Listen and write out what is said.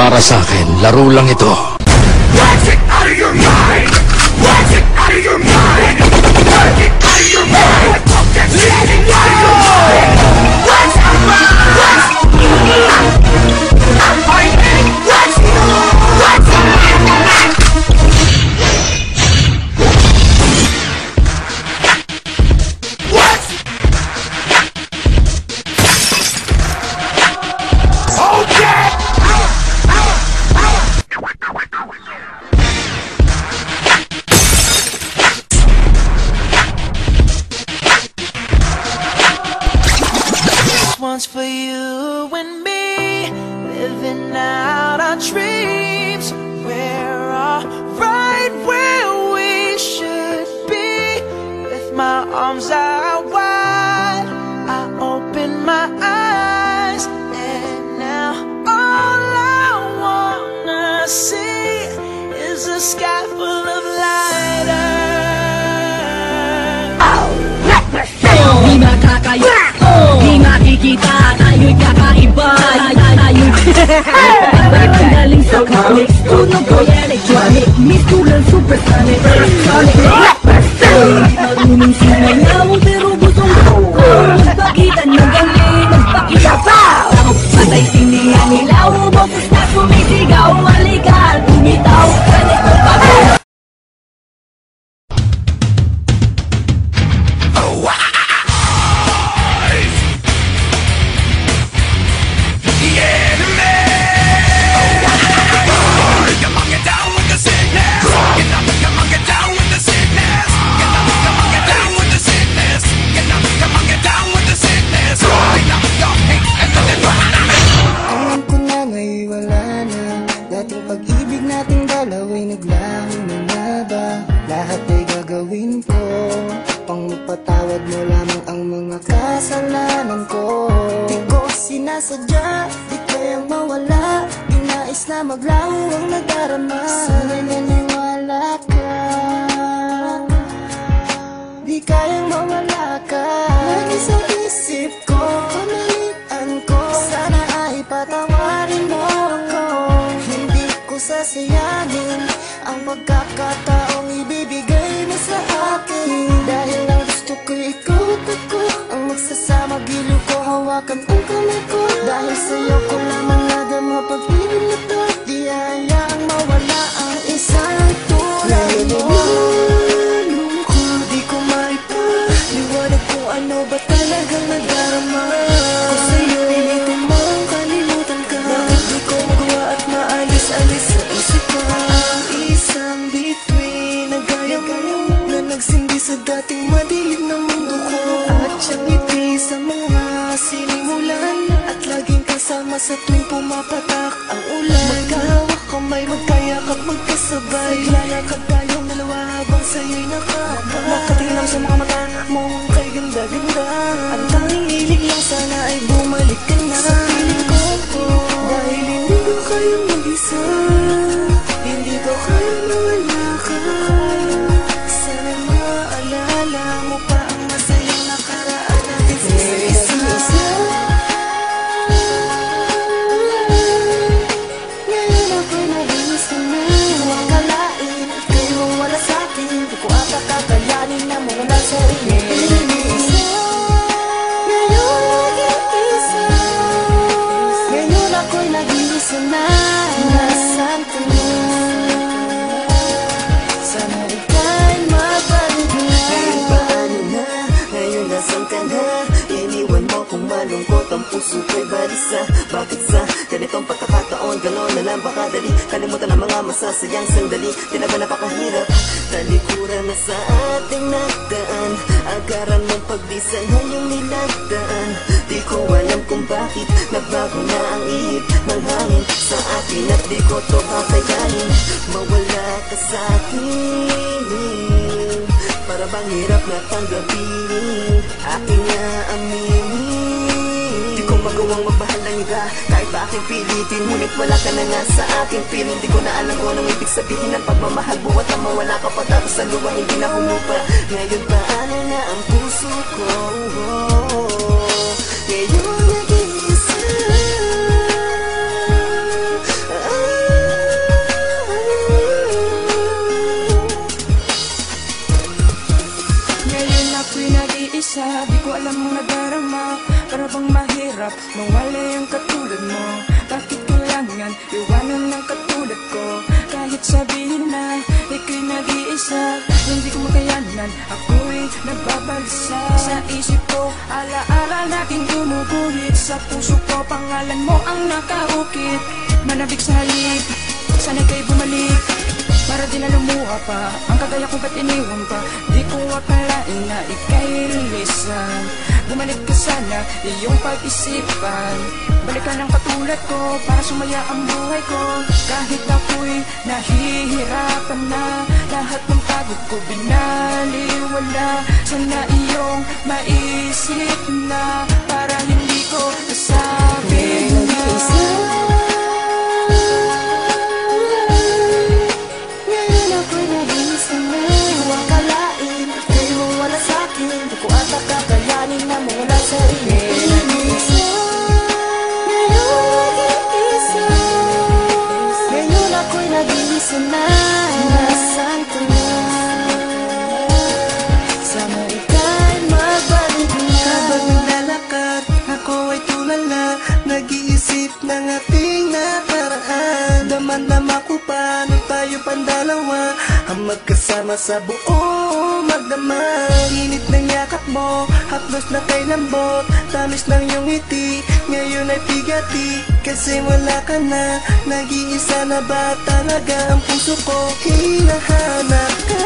Para sa akin, laro lang ito. Watch it out of your mind! Watch it out of your mind! Watch it out of your mind! Put that shit out of your mind! Watch it! Watch it! I'm fighting! Watch it! Watch it! One's for you and me, living out our dreams. We're all right where we should be. With my arms out wide, I open my eyes, and now all I wanna see is a sky full of lighters. Di makakaya, di makikita, tayo'y kakaiba. Tayo'y galing sa comics, tunog ko electronic, misulang supersonic, sonic, marunong sumayaw, pero gustong ko magpakita niyong galing, magpakita pa. Patay sinihan nilaw, boses na sumisigaw, halika, tumitaw, ganito pa. Pangpatawad mo lamang ang mga kasalanan ko. Di ko sinasadya, di kayang mawala. Di nais na maglaho ang nadarama. Sana'y naniwala ka, di kayang mawala ka. Lagi sa isip ko, kamalian ko. Sana ay patawarin mo ako. Hindi ko sasayangin ang pagkakataong ibibigay mo sa akin. Dahil ang gusto ko ikaw at ako ang magsasama, giliw ko, hawakan ang kamay ko. Dahil sa'yo ko lamang nadama pag-ibig na to. Di hayaang mawala ang isang tulad mo. Di ko maipaliwanag kung ano ba talagang nadarama ko sa'yo. Pilitin mo ang kalimutan ka. Bakit di ko magawa at maalis-alis sa isip ko ang isang bituin na gaya mo, na nagsindi sa dating madilim na mundo ko. At siyang ngiti sa mga sinimulan, at laging kasama sa tuwing pumapatak ang ulan. Magkahawak kamay, magkayakap, magkasabay, lalakad tayong dalawa habang sa'yo'y nakatingin lang sa mga mata mong kay ganda-ganda. Ang tanging hiling lang sana ay bumalik ka na sa piling ko. Dahil hindi ko kayang mag-isa, hindi ko kayang nawala ka. Sana maalala mo pa ang masayang nakaraan natin sa isa-isa. Ngayon ako'y nag-iisa na. Di ko akalain, kayo wala sa'kin. Di ko ata kakayanin na mawala sa iyo. Ngayon ako'y nag-iisa na. Nasaan ka na? Sana ika'y mapanood na. Ngayon paano na? Ngayon nasaan ka na? Iniwan mo kung malungkot ang puso ko'y balisa. Bakit sa ganitong pagkakataon, gano'n na lang baka dali kalimutan ang mga masasayang sandali. Di na ba napakahirap? Talikuran na sa ating nagdaan, agaran mong pagdisan na yung nilagdaan. Di ko alam kung bakit nagbago na ang ihip ng hangin sa akin, at di ko to kakayanin. Mawala ka sa akin, para bang hirap na tanggapin, aking naaminin. Di ko magawang magmahal ng iba, kahit ba aking pilitin. Ngunit wala ka na nga sa aking piling. Di ko na alam kung anong ibig sabihin ng pagmamahal. Buwat na mawala ka pagkatapos sa luwa, hindi na humupa. Ngayon paano na ang puso ko? Ngayon nag-iisa. naman iwanan ng katulad ko. Kahit sabihin na ika'y nag-iisa, hindi ko makayanan, ako'y nagbabalsa. Sa isip ko, alaala nating gumuguhit. Sa puso ko, pangalan mo ang nakaukit. Manabik sa halip, sana'y kayo bumalik, para di na lumuha pa ang kagaya ko, ba't iniwan pa? Di ko akalain na ika'y lilisan. Bumalik ka sana, iyong pag-isipan. Balikan ang katulad ko, para sumaya ang buhay ko. Kahit ako'y nahihirapan na, lahat ng pagod ko binaliwala. Sana iyong maisip na, para hindi ko nasabi na Ngayon ako'y nag-iisa na. Di ko akalain, kayo mo wala sa'kin. Di ko ata kakayanin na mawala sa iyo. Ngayon ako'y nag-iisa na. Nasaan ka na? Sana ika'y magbalik na. Habang naglalakad, ako ay tulala, nag-iisip ng ating nakaraan. Damang-dama ko pa, nung tayo pang dalawa, ang magkasama sa buong magdama. Init ng yakap mo, haplos na kay lambot, tamis ng iyong ngiti, ngayon ay bigati. Kasi wala ka na, nag-iisa na ba talaga ang puso ko? Hinahanap ka.